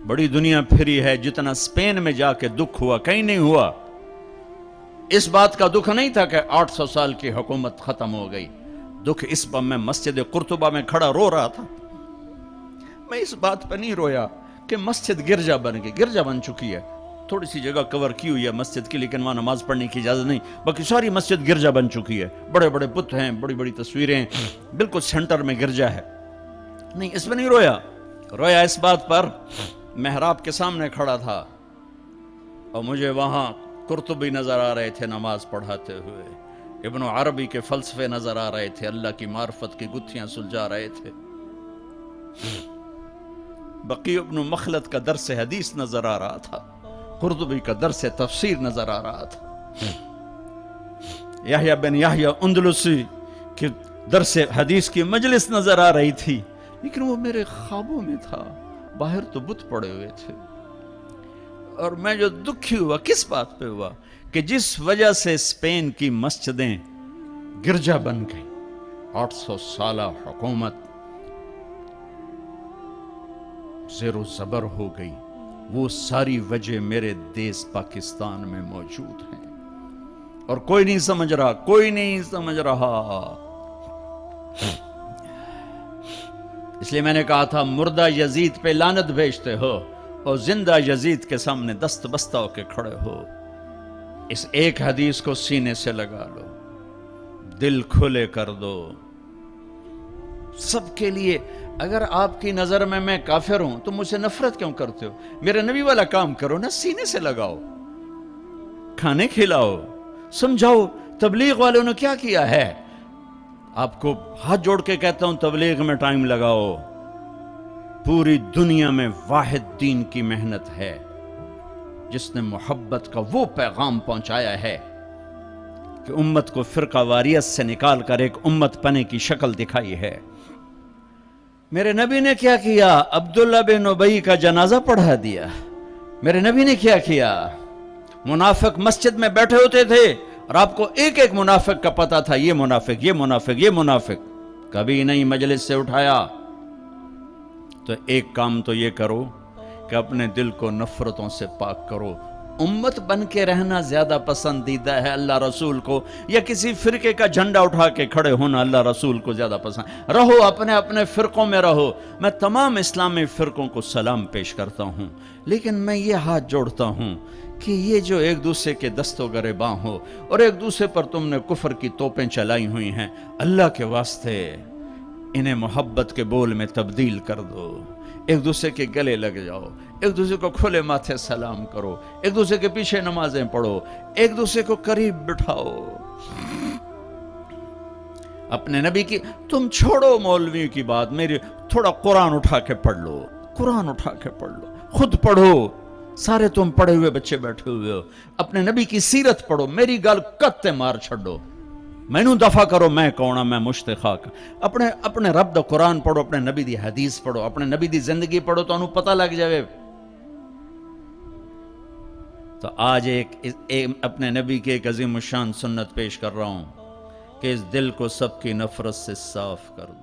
بڑی دنیا پھری ہے، جتنا اسپین میں جا کے دکھ ہوا کہیں نہیں ہوا۔ اس بات کا دکھ نہیں تھا کہ 800 سال کی حکومت ختم ہو گئی، دکھ اس پر میں مسجد قرطبہ میں کھڑا رو رہا تھا۔ میں اس بات پہ نہیں رویا کہ مسجد گرجا بن گئی، گرجا بن چکی ہے، تھوڑی سی جگہ کور کی ہوئی ہے مسجد کی، لیکن وہاں نماز پڑھنے کی اجازت نہیں، باقی ساری مسجد گرجا بن چکی ہے، بڑے بڑے بت ہیں، بڑی بڑی تصویریں، بالکل سینٹر میں گرجا ہے۔ نہیں، اس میں نہیں رویا، رویا اس بات پر محراب کے سامنے کھڑا تھا اور مجھے وہاں قرطبی نظر آ رہے تھے نماز پڑھاتے ہوئے، ابن عربی کے فلسفے نظر آ رہے تھے، اللہ کی معرفت کی گتھیاں سلجھا رہے تھے، بقی ابن مخلد کا درس حدیث نظر آ رہا تھا، قرطبی کا درس تفسیر نظر آ رہا تھا، یحییٰ بن یحییٰ اندلسی کی درس حدیث کی مجلس نظر آ رہی تھی، لیکن وہ میرے خوابوں میں تھا، باہر تو بت پڑے ہوئے تھے۔ اور میں جو دکھی ہوا کس بات پہ ہوا کہ جس وجہ سے اسپین کی مسجدیں گرجا بن گئی، 800 سالہ حکومت زیر و زبر ہو گئی، وہ ساری وجہ میرے دیس پاکستان میں موجود ہیں، اور کوئی نہیں سمجھ رہا، کوئی نہیں سمجھ رہا۔ اس لیے میں نے کہا تھا مردہ یزید پہ لعنت بھیجتے ہو اور زندہ یزید کے سامنے دست بستہ ہو کے کھڑے ہو۔ اس ایک حدیث کو سینے سے لگا لو، دل کھلے کر دو سب کے لیے۔ اگر آپ کی نظر میں کافر ہوں تو مجھ سے نفرت کیوں کرتے ہو؟ میرے نبی والا کام کرو نا، سینے سے لگاؤ، کھانے کھلاؤ، سمجھاؤ تبلیغ والوں نے کیا کیا ہے۔ آپ کو ہاتھ جوڑ کے کہتا ہوں تبلیغ میں ٹائم لگاؤ، پوری دنیا میں واحد دین کی محنت ہے جس نے محبت کا وہ پیغام پہنچایا ہے کہ امت کو فرقہ واریت سے نکال کر ایک امت پنے کی شکل دکھائی ہے۔ میرے نبی نے کیا کیا؟ عبداللہ بن ابی کا جنازہ پڑھا دیا۔ میرے نبی نے کیا کیا؟ منافق مسجد میں بیٹھے ہوتے تھے اور آپ کو ایک ایک منافق کا پتہ تھا، یہ منافق، یہ منافق، یہ منافق، کبھی نہیں مجلس سے اٹھایا۔ تو ایک کام تو یہ کرو کہ اپنے دل کو نفرتوں سے پاک کرو۔ امت بن کے رہنا زیادہ پسندیدہ ہے اللہ رسول کو، یا کسی فرقے کا جھنڈا اٹھا کے کھڑے ہونا اللہ رسول کو زیادہ پسند؟ رہو اپنے اپنے فرقوں میں رہو۔ میں تمام اسلامی فرقوں کو سلام پیش کرتا ہوں، لیکن میں یہ ہاتھ جوڑتا ہوں کہ یہ جو ایک دوسرے کے دست و گریباں ہو اور ایک دوسرے پر تم نے کفر کی توپیں چلائی ہوئی ہیں، اللہ کے واسطے انہیں محبت کے بول میں تبدیل کر دو، ایک دوسرے کے گلے لگ جاؤ، ایک دوسرے کو کھلے ماتھے سلام کرو، ایک دوسرے کے پیچھے نمازیں پڑھو، ایک دوسرے کو قریب بٹھاؤ۔ اپنے نبی کی تم چھوڑو مولوی کی بات، میری تھوڑا قرآن اٹھا کے پڑھ لو، قرآن اٹھا کے پڑھ لو، خود پڑھو، سارے تم پڑھے ہوئے بچے بیٹھے ہوئے ہو، اپنے نبی کی سیرت پڑھو، میری گل کتے مار چھڑو، مینوں دفع کرو میں کون ہاں، میں مشت خاک۔ اپنے رب دا قرآن پڑھو، اپنے نبی دی حدیث پڑھو، اپنے نبی دی زندگی پڑھو تو انہوں پتہ لگ جائے۔ تو آج اپنے نبی کی ایک عظیم الشان سنت پیش کر رہا ہوں کہ اس دل کو سب کی نفرت سے صاف کر دو۔